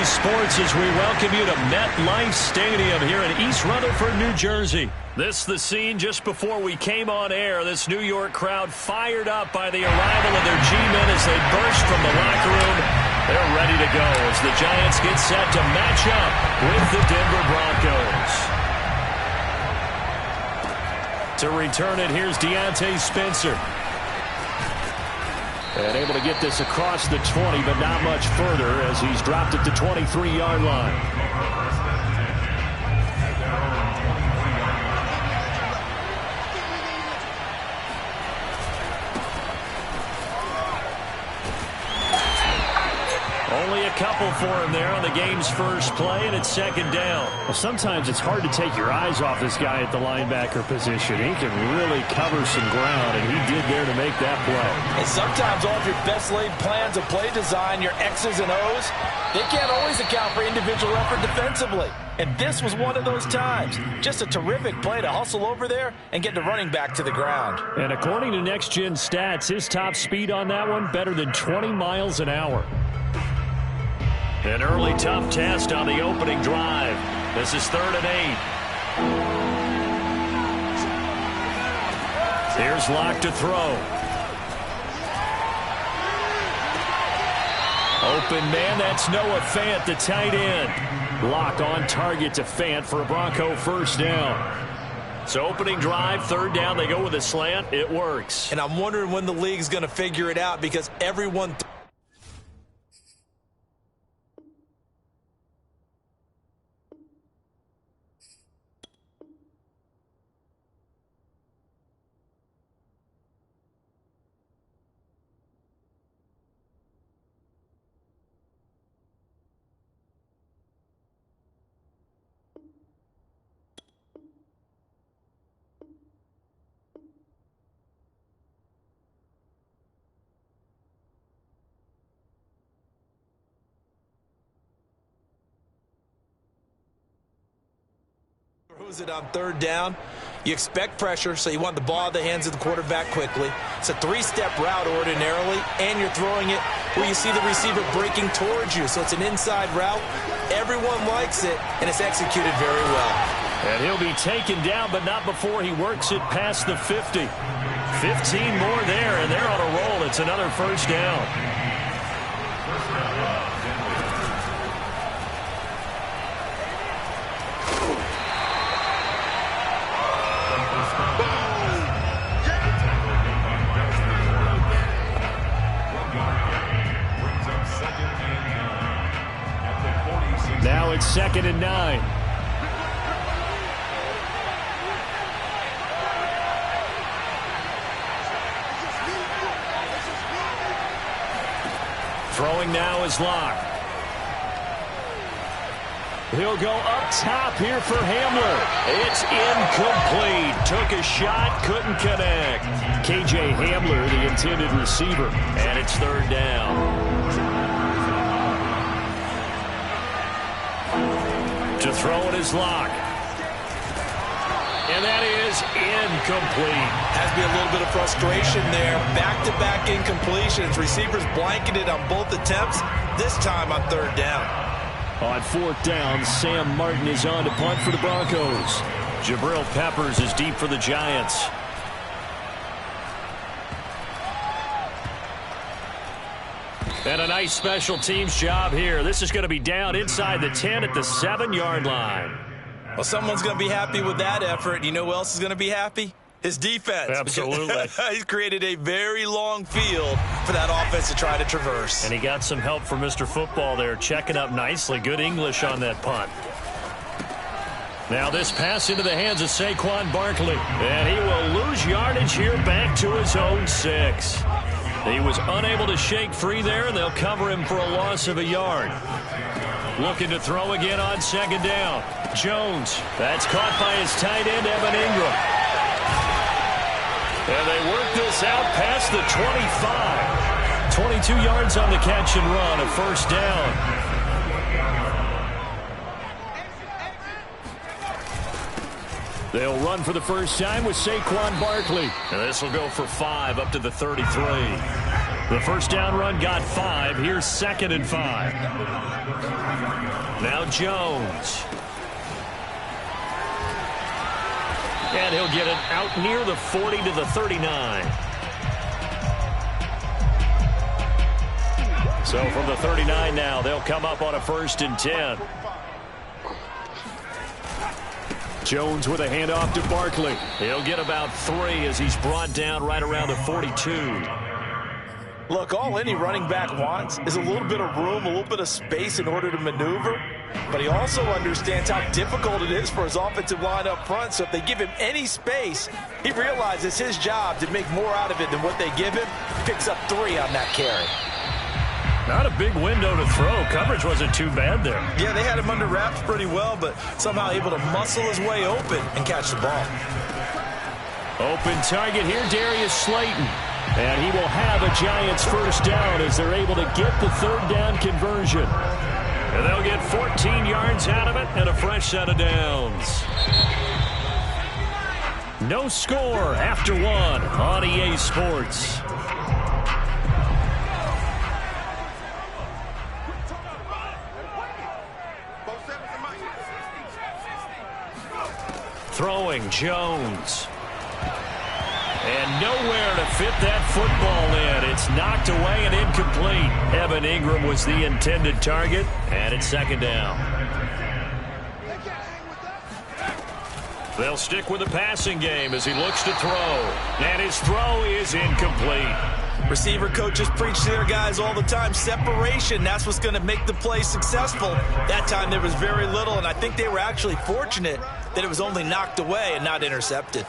sports as we welcome you to MetLife Stadium here in East Rutherford, New Jersey. This is the scene just before we came on air. This New York crowd fired up by the arrival of their G-men as they burst from the locker room. They're ready to go as the Giants get set to match up with the Denver Broncos. To return it, here's Deontay Spencer. And able to get this across the 20, but not much further as he's dropped it to 23-yard line. Only a couple for him there on the game's first play, and it's second down. Well, sometimes it's hard to take your eyes off this guy at the linebacker position. He can really cover some ground, and he did there to make that play. And sometimes all of your best laid plans of play design, your X's and O's, they can't always account for individual effort defensively. And this was one of those times. Just a terrific play to hustle over there and get the running back to the ground. And according to Next Gen Stats, his top speed on that one, better than 20 miles an hour. An early tough test on the opening drive. This is 3rd and 8. Here's Locke to throw. Open man, that's Noah Fant, the tight end. Locke on target to Fant for a Bronco first down. So opening drive, 3rd down, they go with a slant. It works. And I'm wondering when the league's going to figure it out because everyone... throws it on 3rd down. You expect pressure, so you want the ball in the hands of the quarterback quickly. It's a 3-step route ordinarily, and you're throwing it where you see the receiver breaking towards you. So it's an inside route. Everyone likes it, and it's executed very well. And he'll be taken down, but not before he works it past the 50. 15 more there, and they're on a roll. It's another first down. Now it's 2nd and 9. Throwing now is Locke. He'll go up top here for Hamler. It's incomplete. Took a shot, couldn't connect. KJ Hamler, the intended receiver. And it's 3rd down. To throw it is Locke. And that is incomplete. Has to be a little bit of frustration there. Back-to-back incompletions. Receivers blanketed on both attempts, this time on 3rd down. On 4th down, Sam Martin is on to punt for the Broncos. Jabril Peppers is deep for the Giants. And a nice special teams job here. This is going to be down inside the 10 at the 7-yard line. Well, someone's going to be happy with that effort. You know who else is going to be happy? His defense. Absolutely. He's created a very long field for that offense to try to traverse. And he got some help from Mr. Football there, checking up nicely. Good English on that punt. Now this pass into the hands of Saquon Barkley. And he will lose yardage here back to his own 6. He was unable to shake free there, and they'll cover him for a loss of a yard. Looking to throw again on 2nd down. Jones. That's caught by his tight end, Evan Ingram. And they work this out past the 25. 22 yards on the catch and run, a first down. They'll run for the first time with Saquon Barkley. And this will go for 5 up to the 33. The first down run got 5. Here's 2nd and 5. Now Jones. And he'll get it out near the 40 to the 39. So from the 39 now, they'll come up on a 1st and 10. Jones with a handoff to Barkley. He'll get about 3 as he's brought down right around the 42. Look, all any running back wants is a little bit of room, a little bit of space in order to maneuver. But he also understands how difficult it is for his offensive line up front. So if they give him any space, he realizes his job to make more out of it than what they give him. Picks up 3 on that carry. Not a big window to throw. Coverage wasn't too bad there. Yeah, they had him under wraps pretty well, but somehow able to muscle his way open and catch the ball. Open target here, Darius Slayton. And he will have a Giants 1st down as they're able to get the 3rd down conversion. And they'll get 14 yards out of it and a fresh set of downs. No score after 1 on EA Sports. Throwing Jones. And nowhere to fit that football in. It's knocked away and incomplete. Evan Ingram was the intended target, and it's 2nd down. They'll stick with the passing game as he looks to throw. And his throw is incomplete. Receiver coaches preach to their guys all the time. Separation, that's what's going to make the play successful. That time there was very little, and I think they were actually fortunate that it was only knocked away and not intercepted.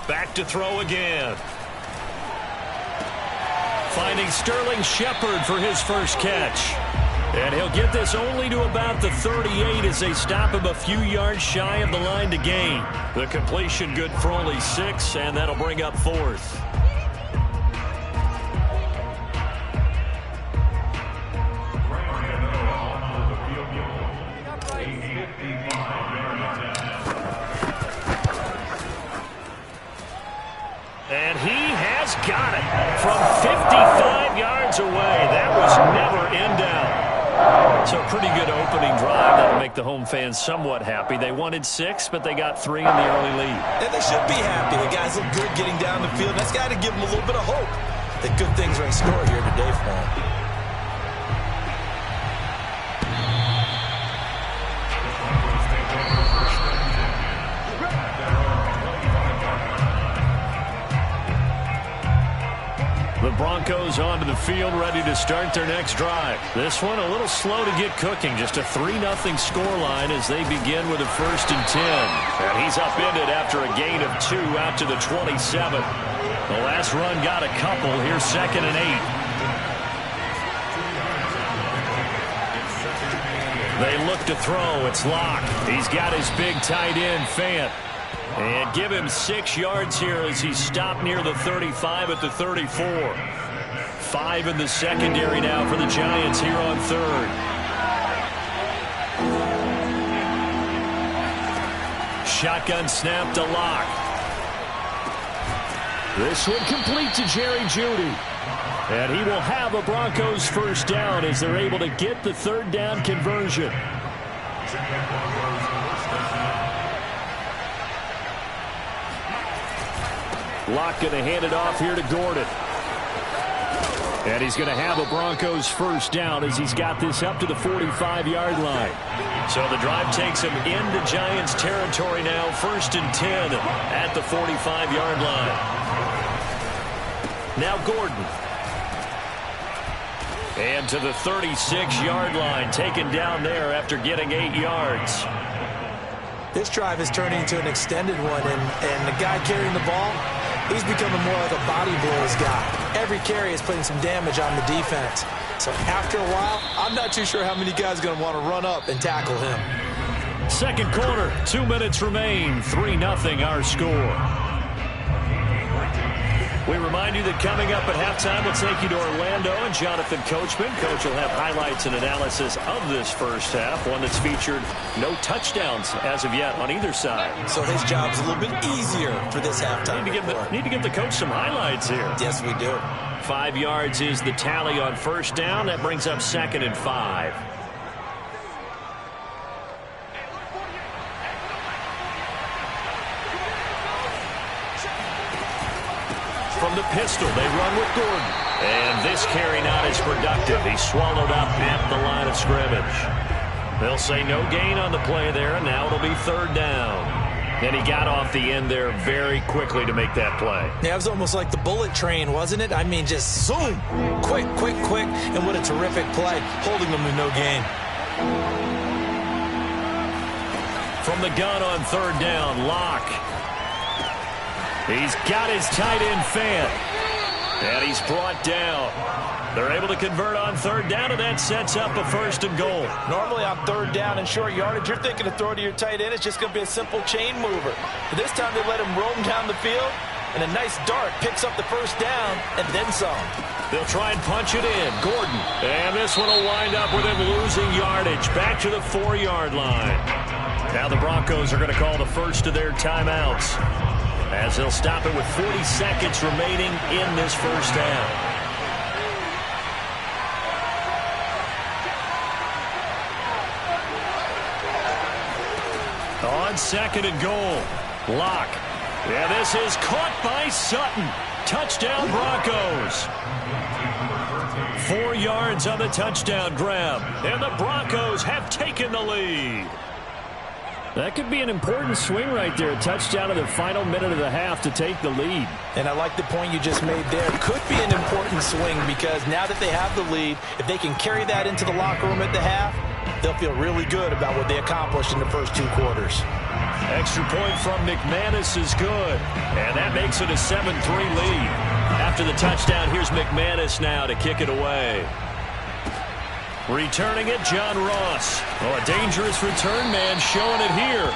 Back to throw again. Finding Sterling Shepard for his first catch. And he'll get this only to about the 38 as they stop him a few yards shy of the line to gain. The completion good for only 6, and that'll bring up 4th. And he has got it from 55 yards away. That was never in doubt. So pretty good opening drive. That'll make the home fans somewhat happy. They wanted 6, but they got 3 in the early lead. And they should be happy. The guys look good getting down the field. That's got to give them a little bit of hope that good things are in store here today for them. The Broncos onto the field, ready to start their next drive. This one a little slow to get cooking. Just a 3-0 scoreline as they begin with a 1st and 10. And he's upended after a gain of 2 out to the 27. The last run got a couple. Here's 2nd and 8. They look to throw. It's Locke. He's got his big tight end, Fant. And give him 6 yards here as he's stopped near the 35 at the 34. 5 in the secondary now for the Giants here on 3rd. Shotgun snap to Locke. This one complete to Jerry Jeudy. And he will have a Broncos 1st down as they're able to get the 3rd down conversion. Locke going to hand it off here to Gordon. And he's going to have a Broncos 1st down as he's got this up to the 45-yard line. So the drive takes him into Giants territory now. 1st and 10 at the 45-yard line. Now Gordon. And to the 36-yard line, taken down there after getting 8 yards. This drive is turning into an extended one, and the guy carrying the ball, he's becoming more like a body blows guy. Every carry is putting some damage on the defense. So after a while, I'm not too sure how many guys are going to want to run up and tackle him. 2nd quarter, 2 minutes remain. 3-0 our score. We remind you that coming up at halftime, we'll take you to Orlando and Jonathan Coachman. Coach will have highlights and analysis of this first half, one that's featured no touchdowns as of yet on either side. So his job's a little bit easier for this halftime. Need to give the coach some highlights here. Yes, we do. 5 yards is the tally on first down. That brings up 2nd and 5. From the pistol, they run with Gordon. And this carry not as productive. He's swallowed up at the line of scrimmage. They'll say no gain on the play there, and now it'll be 3rd down. And he got off the end there very quickly to make that play. Yeah, it was almost like the bullet train, wasn't it? I mean, just zoom, quick, quick, quick, and what a terrific play, holding them to no gain. From the gun on 3rd down, Locke. He's got his tight end fan. And he's brought down. They're able to convert on 3rd down, and that sets up a 1st and goal. Normally on 3rd down and short yardage, you're thinking to throw to your tight end. It's just going to be a simple chain mover. But this time they let him roam down the field, and a nice dart picks up the 1st down and then some. They'll try and punch it in. Gordon. And this one will wind up with him losing yardage. Back to the 4-yard line. Now the Broncos are going to call the first of their timeouts, as they'll stop it with 40 seconds remaining in this first half. On 2nd and goal, Locke. Yeah, this is caught by Sutton. Touchdown Broncos. 4 yards on the touchdown grab, and the Broncos have taken the lead. That could be an important swing right there. Touchdown in the final minute of the half to take the lead. And I like the point you just made there. Could be an important swing because now that they have the lead, if they can carry that into the locker room at the half, they'll feel really good about what they accomplished in the first 2 quarters. Extra point from McManus is good, and that makes it a 7-3 lead. After the touchdown, here's McManus now to kick it away. Returning it, John Ross. Oh, a dangerous return man showing it here.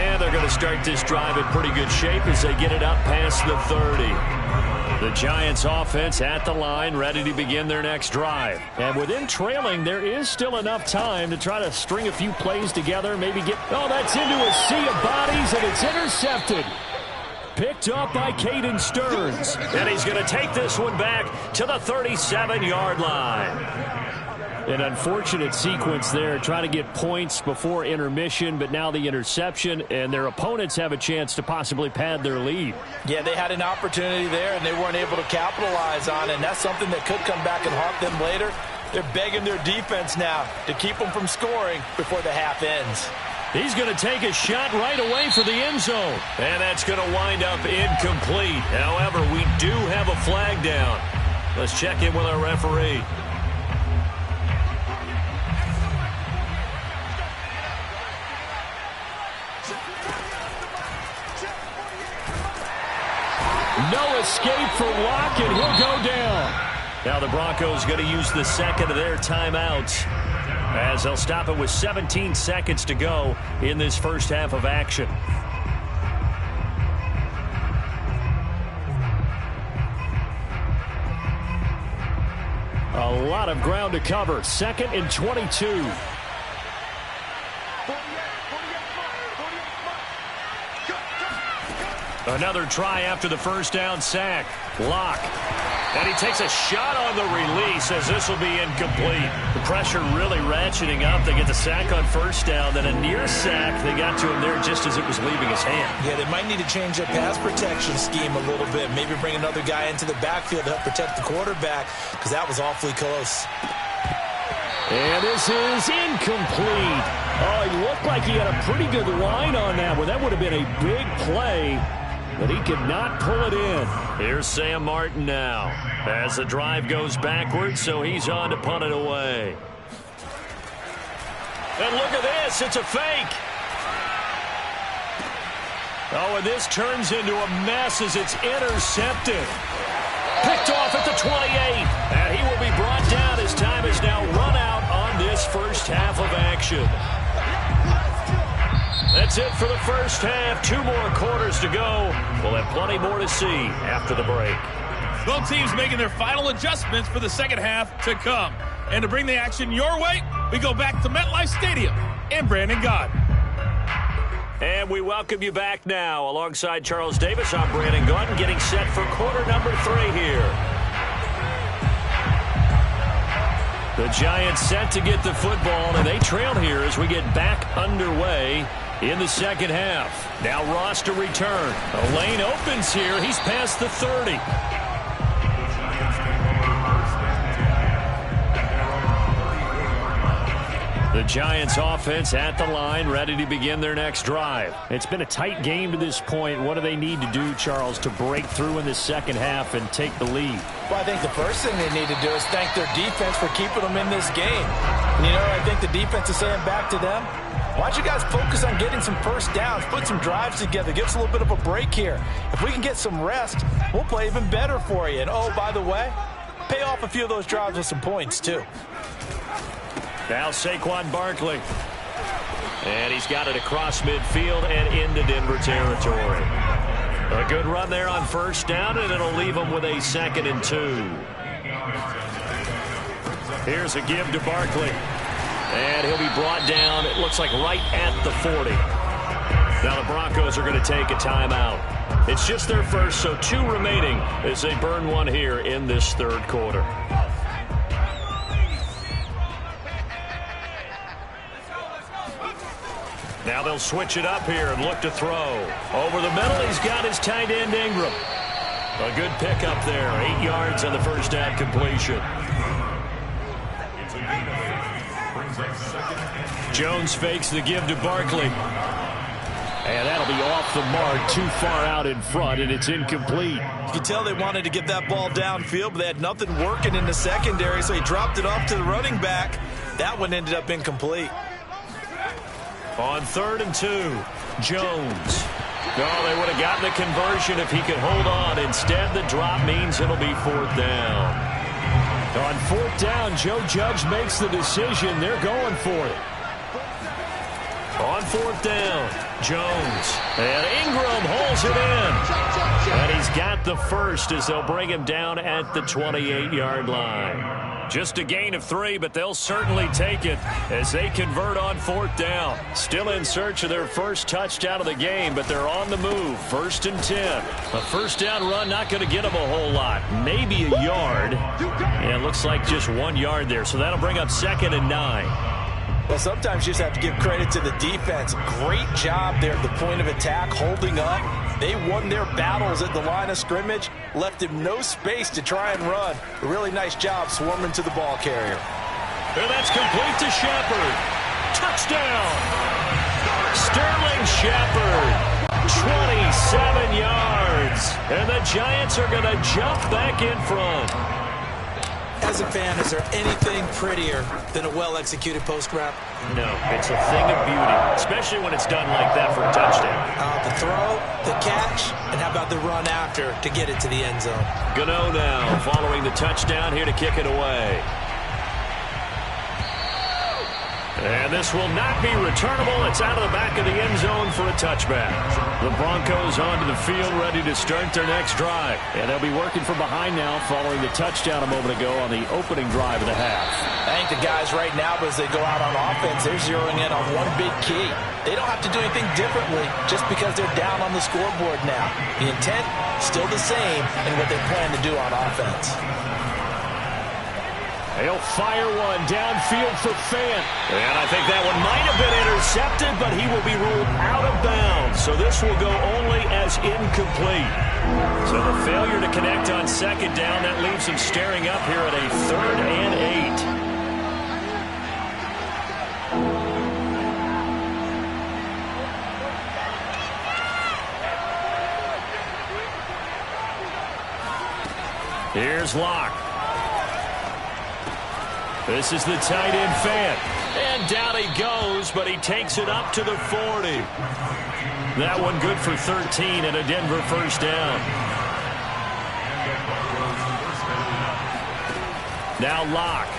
And they're going to start this drive in pretty good shape as they get it up past the 30. The Giants offense at the line, ready to begin their next drive. And within trailing, there is still enough time to try to string a few plays together, maybe get... Oh, that's into a sea of bodies, and it's intercepted. Picked up by Caden Stearns. And he's going to take this one back to the 37-yard line. An unfortunate sequence there, trying to get points before intermission, but now the interception, and their opponents have a chance to possibly pad their lead. Yeah, they had an opportunity there, and they weren't able to capitalize on it, and that's something that could come back and haunt them later. They're begging their defense now to keep them from scoring before the half ends. He's going to take a shot right away for the end zone, and that's going to wind up incomplete. However, we do have a flag down. Let's check in with our referee. No escape for Locke, and he'll go down. Now the Broncos going to use the second of their timeouts, as they'll stop it with 17 seconds to go in this first half of action. A lot of ground to cover. 2nd and 22. Another try after the first down sack. Locke. And he takes a shot on the release as this will be incomplete. The pressure really ratcheting up. They get the sack on first down, then a near sack. They got to him there just as it was leaving his hand. Yeah, they might need to change their pass protection scheme a little bit. Maybe bring another guy into the backfield to help protect the quarterback, because that was awfully close. And this is incomplete. Oh, he looked like he had a pretty good line on that one. That would have been a big play, but he could not pull it in. Here's Sam Martin now as the drive goes backwards, so he's on to punt it away. And look at this. It's a fake. Oh, and this turns into a mess as it's intercepted. Picked off at the 28. And he will be brought down as time is now run out on this first half of action. That's it for the first half. 2 more quarters to go. We'll have plenty more to see after the break. Both teams making their final adjustments for the second half to come. And to bring the action your way, we go back to MetLife Stadium in Brandon Gaudin. And we welcome you back now. Alongside Charles Davis, I'm Brandon Gaudin, getting set for quarter number 3 here. The Giants set to get the football, and they trail here as we get back underway in the second half. Now Ross to return. A lane opens here. He's past the 30. The Giants offense at the line, ready to begin their next drive. It's been a tight game to this point. What do they need to do, Charles, to break through in the second half and take the lead? Well, I think the first thing they need to do is thank their defense for keeping them in this game. And, I think the defense is saying back to them, why don't you guys focus on getting some first downs, put some drives together, give us a little bit of a break here. If we can get some rest, we'll play even better for you. And, oh, by the way, pay off a few of those drives with some points, too. Now Saquon Barkley. And he's got it across midfield and into Denver territory. A good run there on first down, and it'll leave him with a 2nd and 2. Here's a give to Barkley. And he'll be brought down, it looks like right at the 40. Now the Broncos are going to take a timeout. It's just their first, so 2 remaining as they burn one here in this third quarter. Now they'll switch it up here and look to throw. Over the middle, he's got his tight end Ingram. A good pickup there. 8 yards on the first down completion. Jones fakes the give to Barkley. And that'll be off the mark, too far out in front, and it's incomplete. You can tell they wanted to get that ball downfield, but they had nothing working in the secondary, so he dropped it off to the running back. That one ended up incomplete. On 3rd and 2, Jones. No, they would have gotten the conversion if he could hold on. Instead, the drop means it'll be 4th down. On 4th down, Joe Judge makes the decision. They're going for it. On 4th down, Jones. And Ingram holds it in. And he's got the first as they'll bring him down at the 28-yard line. Just a gain of 3, but they'll certainly take it as they convert on 4th down. Still in search of their first touchdown of the game, but they're on the move. 1st and 10. A first down run not going to get them a whole lot. Maybe a yard. And it looks like just 1 yard there, so that'll bring up 2nd and 9. Well, sometimes you just have to give credit to the defense. Great job there at the point of attack, holding up. They won their battles at the line of scrimmage, left him no space to try and run. A really nice job swarming to the ball carrier. And that's complete to Shepard. Touchdown! Sterling Shepard, 27 yards. And the Giants are going to jump back in front. As a fan, is there anything prettier than a well-executed post-route? No, it's a thing of beauty, especially when it's done like that for a touchdown. The throw, the catch, and how about the run after to get it to the end zone? Gano now following the touchdown here to kick it away. And this will not be returnable. It's out of the back of the end zone for a touchback. The Broncos onto the field ready to start their next drive. And they'll be working from behind now following the touchdown a moment ago on the opening drive of the half. I think the guys right now, as they go out on offense, they're zeroing in on one big key. They don't have to do anything differently just because they're down on the scoreboard now. The intent, still the same in what they plan to do on offense. He'll fire one downfield for Fant. And I think that one might have been intercepted, but he will be ruled out of bounds. So this will go only as incomplete. So the failure to connect on 2nd down, that leaves him staring up here at a 3rd and 8. Here's Locke. This is the tight end Fant. And down he goes, but he takes it up to the 40. That one good for 13 and a Denver first down. Now Locke.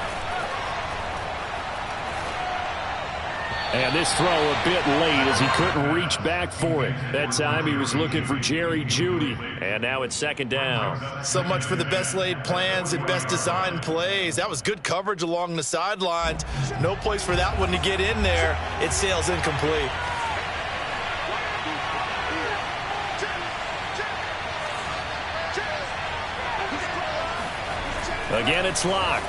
And this throw a bit late as he couldn't reach back for it. That time he was looking for Jerry Jeudy. And now it's 2nd down. So much for the best laid plans and best designed plays. That was good coverage along the sidelines. No place for that one to get in there. It sails incomplete. Again, it's Locke.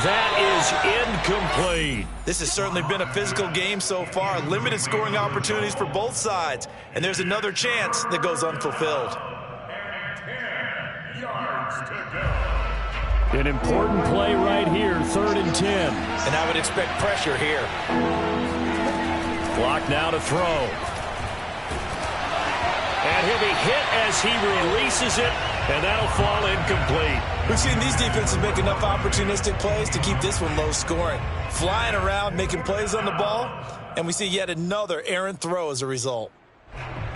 that is incomplete. This has certainly been a physical game so far. Limited scoring opportunities for both sides. And there's another chance that goes unfulfilled. 10 yards to go. An important play right here, 3rd and 10. And I would expect pressure here. Clock now to throw. And he'll be hit as he releases it, and that'll fall incomplete. We've seen these defenses make enough opportunistic plays to keep this one low scoring. Flying around, making plays on the ball, and we see yet another errant throw as a result.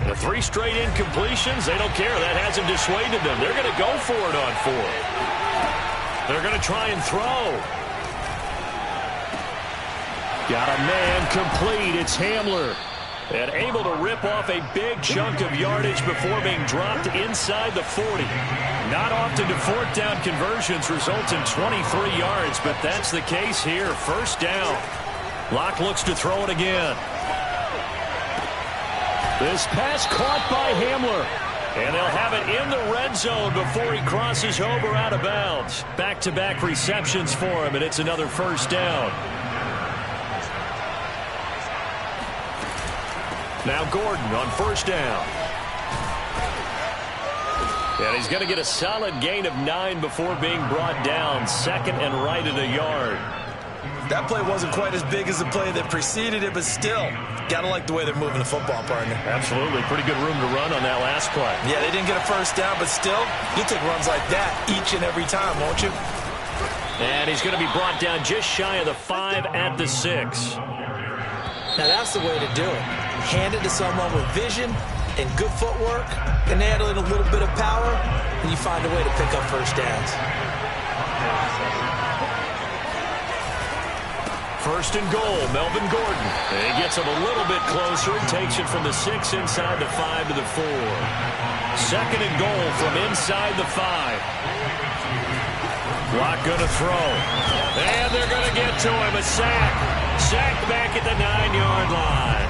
The 3 straight incompletions, they don't care. That hasn't dissuaded them. They're going to go for it on 4th. They're going to try and throw. Got a man complete. It's Hamler. And able to rip off a big chunk of yardage before being dropped inside the 40. Not often do 4th down conversions result in 23 yards, but that's the case here. 1st down. Locke looks to throw it again. This pass caught by Hamler. And they'll have it in the red zone before he crosses over out of bounds. Back-to-back receptions for him, and it's another 1st down. Now Gordon on 1st down. And he's going to get a solid gain of 9 before being brought down. 2nd and right at a yard. That play wasn't quite as big as the play that preceded it, but still, got to like the way they're moving the football, partner. Absolutely. Pretty good room to run on that last play. Yeah, they didn't get a 1st down, but still, you'll take runs like that each and every time, won't you? And he's going to be brought down just shy of the 5 at the 6. Now, that's the way to do it. Hand it to someone with vision and good footwork, and add in a little bit of power, and you find a way to pick up 1st downs. 1st and goal, Melvin Gordon. And he gets him a little bit closer and takes it from the 6 inside the 5 to the 4. 2nd and goal from inside the 5. Locke going to throw. And they're going to get to him. A sack. Sack back at the 9-yard line.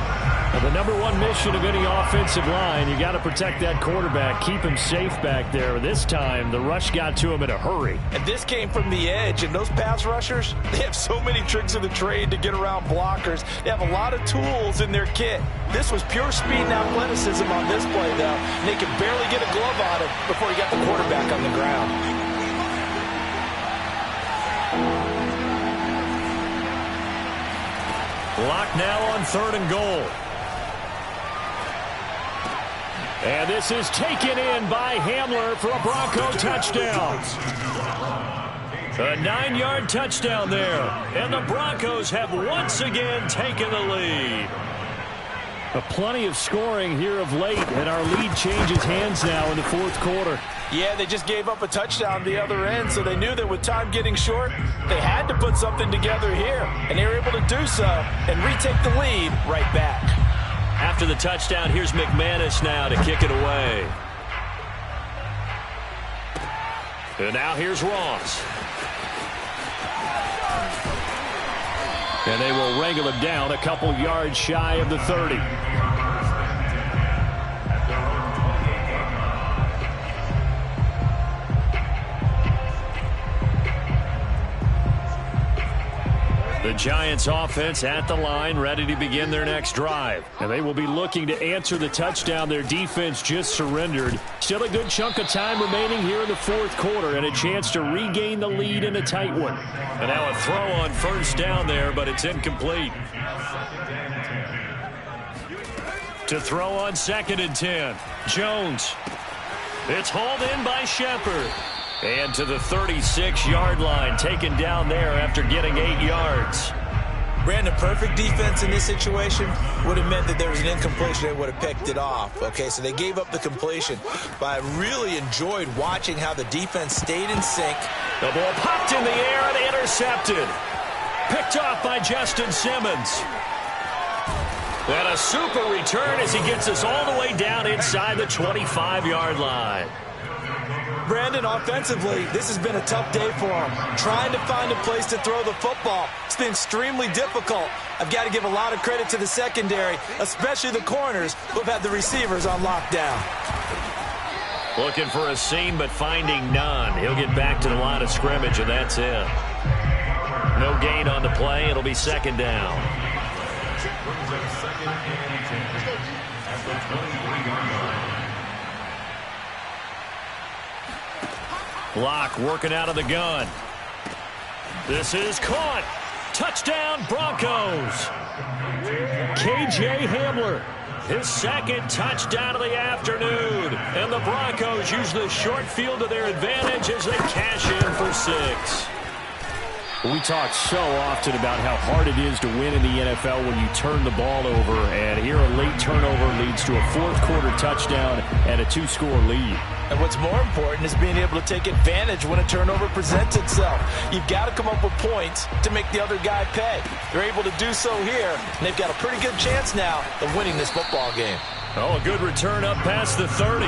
The number 1 mission of any offensive line, you got to protect that quarterback, keep him safe back there. This time, the rush got to him in a hurry. And this came from the edge, and those pass rushers, they have so many tricks of the trade to get around blockers. They have a lot of tools in their kit. This was pure speed and athleticism on this play, though. And they could barely get a glove on him before he got the quarterback on the ground. Locke now on 3rd and goal. And this is taken in by Hamler for a Bronco touchdown. A 9-yard touchdown there. And the Broncos have once again taken the lead. Plenty of scoring here of late, and our lead changes hands now in the 4th quarter. Yeah, they just gave up a touchdown the other end, so they knew that with time getting short, they had to put something together here. And they were able to do so and retake the lead right back. After the touchdown, here's McManus now to kick it away. And now here's Ross. And they will wrangle him down a couple yards shy of the 30. The Giants offense at the line, ready to begin their next drive. And they will be looking to answer the touchdown their defense just surrendered. Still a good chunk of time remaining here in the 4th quarter and a chance to regain the lead in a tight one. And now a throw on 1st down there, but it's incomplete. To throw on 2nd and 10. Jones. It's hauled in by Shepard. And to the 36-yard line, taken down there after getting 8 yards. Brandon, perfect defense in this situation would have meant that there was an incompletion. They would have picked it off. Okay, so they gave up the completion. But I really enjoyed watching how the defense stayed in sync. The ball popped in the air and intercepted. Picked off by Justin Simmons. And a super return as he gets us all the way down inside the 25-yard line. Brandon, offensively, this has been a tough day for him. Trying to find a place to throw the football. It's been extremely difficult. I've got to give a lot of credit to the secondary, especially the corners who have had the receivers on lockdown. Looking for a seam, but finding none. He'll get back to the line of scrimmage, and that's it. No gain on the play. It'll be second down. Block working out of the gun. This is caught. Touchdown, Broncos. K.J. Hamler, his second touchdown of the afternoon. And the Broncos use the short field to their advantage as they cash in for 6. We talk so often about how hard it is to win in the NFL when you turn the ball over. And here a late turnover leads to a fourth-quarter touchdown and a 2-score lead. And what's more important is being able to take advantage when a turnover presents itself. You've got to come up with points to make the other guy pay. They're able to do so here, and they've got a pretty good chance now of winning this football game. Oh, a good return up past the 30.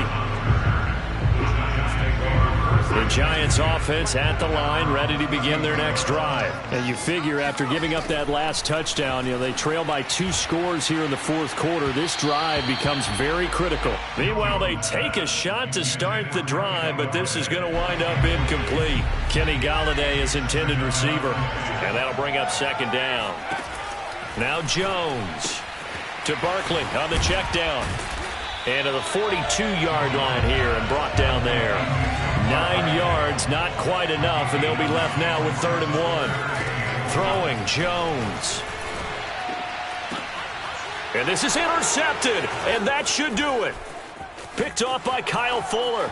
The Giants offense at the line, ready to begin their next drive. And you figure after giving up that last touchdown, they trail by 2 scores here in the fourth quarter. This drive becomes very critical. Meanwhile, they take a shot to start the drive, but this is going to wind up incomplete. Kenny Golladay is intended receiver, and that'll bring up second down. Now Jones to Barkley on the check down. And to the 42-yard line here and brought down there. 9 yards, not quite enough, and they'll be left now with 3rd and 1. Throwing, Jones. And this is intercepted, and that should do it. Picked off by Kyle Fuller.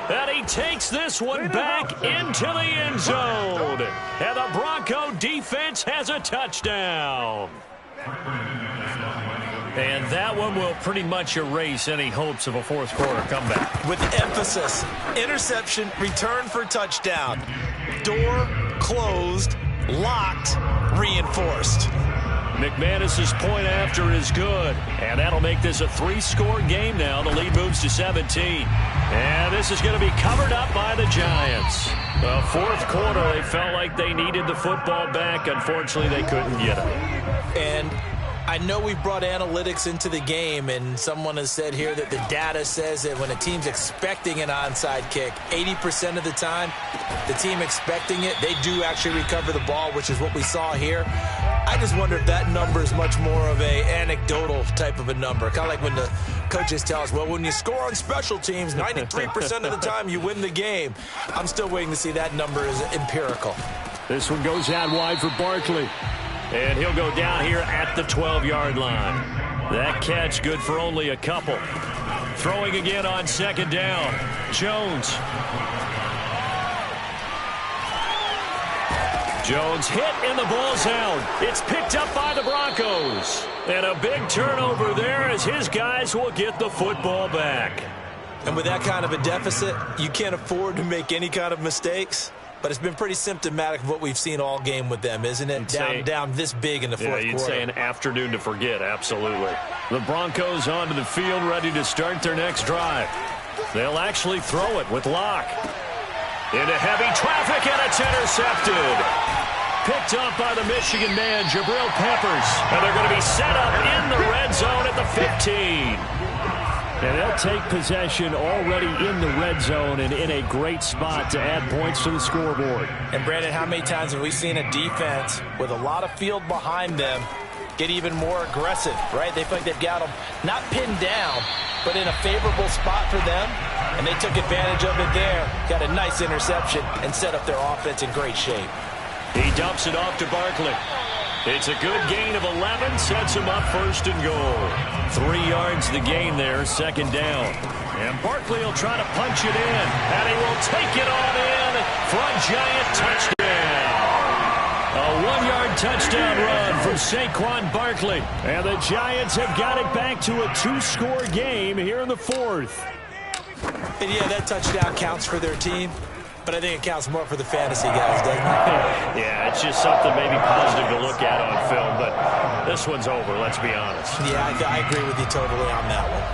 And he takes this one back into the end zone. And the Bronco defense has a touchdown. And that one will pretty much erase any hopes of a fourth quarter comeback. With emphasis, interception, return for touchdown. Door closed, locked, reinforced. McManus's point after is good. And that'll make this a 3-score game now. The lead moves to 17. And this is going to be covered up by the Giants. The fourth quarter, they felt like they needed the football back. Unfortunately, they couldn't get it. And I know we brought analytics into the game, and someone has said here that the data says that when a team's expecting an onside kick, 80% of the time, the team expecting it, they do actually recover the ball, which is what we saw here. I just wonder if that number is much more of a anecdotal type of a number. Kind of like when the coaches tell us, well, when you score on special teams, 93% of the time you win the game. I'm still waiting to see that number is empirical. This one goes out wide for Barkley. And he'll go down here at the 12-yard line. That catch good for only a couple. Throwing again on second down. Jones. Jones hit and the ball's out. It's picked up by the Broncos. And a big turnover there as his guys will get the football back. And with that kind of a deficit, you can't afford to make any kind of mistakes. But it's been pretty symptomatic of what we've seen all game with them, isn't it? Down this big in the fourth quarter. Yeah, you'd say an afternoon to forget, absolutely. The Broncos onto the field, ready to start their next drive. They'll actually throw it with Locke. Into heavy traffic, and it's intercepted. Picked up by the Michigan man, Jabril Peppers. And they're going to be set up in the red zone at the 15. And they'll take possession already in the red zone and in a great spot to add points to the scoreboard. And, Brandon, how many times have we seen a defense with a lot of field behind them get even more aggressive, right? They feel like they've got them not pinned down, but in a favorable spot for them. And they took advantage of it there. Got a nice interception and set up their offense in great shape. He dumps it off to Barkley. It's a good gain of 11, sets him up 1st and goal. 3 yards the gain there, second down. And Barkley will try to punch it in, and he will take it on in for a Giant touchdown. A 1-yard touchdown run from Saquon Barkley. And the Giants have got it back to a 2-score game here in the fourth. And, yeah, that touchdown counts for their team. But I think it counts more for the fantasy guys, doesn't it? Yeah, it's just something maybe positive to look at on film, but this one's over, let's be honest. Yeah, I agree with you totally on that one.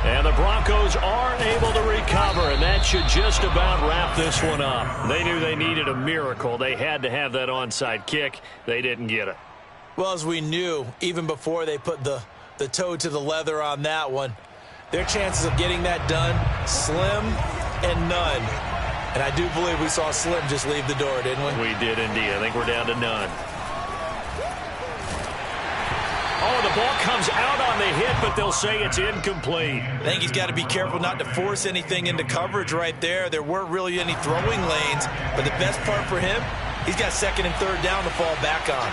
And the Broncos are able to recover, and that should just about wrap this one up. They knew they needed a miracle. They had to have that onside kick. They didn't get it. Well, as we knew, even before they put the toe to the leather on that one, Their chances of getting that done, slim and none. And I do believe we saw Slim just leave the door, didn't we? We did indeed. I think we're down to none. Oh, the ball comes out on the hit, but they'll say it's incomplete. I think he's got to be careful not to force anything into coverage right there. There weren't really any throwing lanes, but the best part for him, he's got second and third down to fall back on.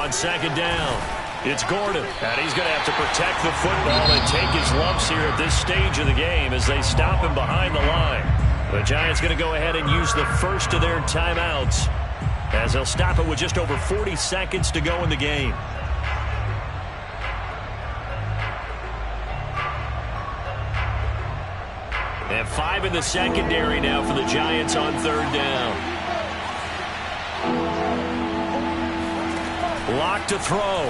On second down, it's Gordon, and he's going to have to protect the football and take his lumps here at this stage of the game as they stop him behind the line. The Giants going to go ahead and use the first of their timeouts, as they'll stop it with just over 40 seconds to go in the game. And 5 in the secondary now for the Giants on third down. Lock to throw.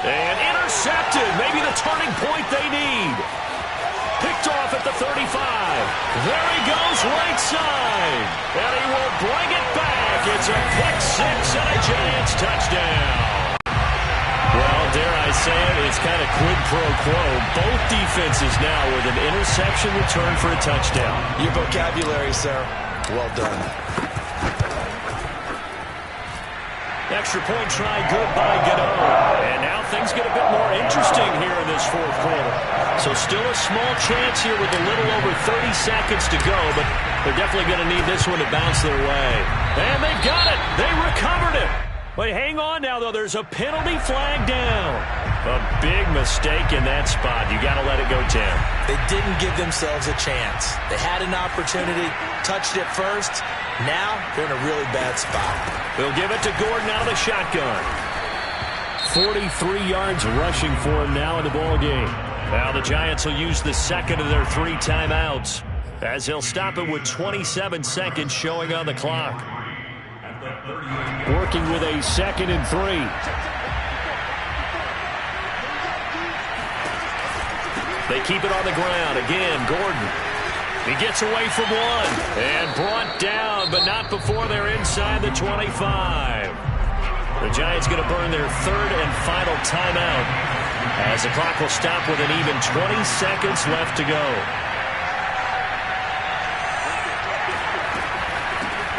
And intercepted. Maybe the turning point they need. Picked off at the 35. There he goes, right side. And he will bring it back. It's a pick six and a Giants touchdown. Well, dare I say it, it's kind of quid pro quo. Both defenses now with an interception return for a touchdown. Your vocabulary, sir. Well done. Extra point try good by Godot. And now things get a bit more interesting here in this fourth quarter. So still a small chance here with a little over 30 seconds to go, but they're definitely going to need this one to bounce their way. And they've got it. They recovered it. But hang on now, though. There's a penalty flag down. A big mistake in that spot. You got to let it go, Tim. They didn't give themselves a chance. They had an opportunity, touched it first. Now they're in a really bad spot. They'll give it to Gordon out of the shotgun. 43 yards rushing for him now in the ball game. Now the Giants will use the second of their 3 timeouts, as he'll stop it with 27 seconds showing on the clock. Working with a 2nd and 3. They keep it on the ground. Again, Gordon. He gets away from one and brought down, but not before they're inside the 25. The Giants going to burn their 3rd and final timeout, as the clock will stop with an even 20 seconds left to go.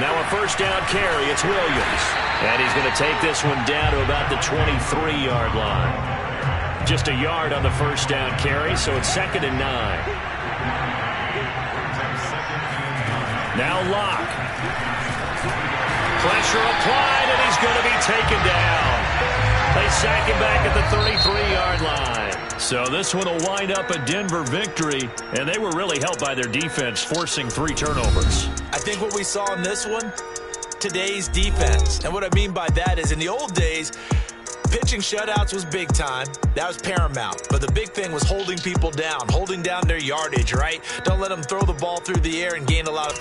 Now a first down carry. It's Williams. And he's going to take this one down to about the 23-yard line. Just a yard on the first down carry, so it's 2nd and 9. Now Locke. Pressure applied, and he's going to be taken down. They sack him back at the 33-yard line. So this one will wind up a Denver victory, and they were really helped by their defense, forcing 3 turnovers. I think what we saw in this one, today's defense. And what I mean by that is in the old days, pitching shutouts was big time. That was paramount. But the big thing was holding people down, holding down their yardage, right? Don't let them throw the ball through the air and gain a lot of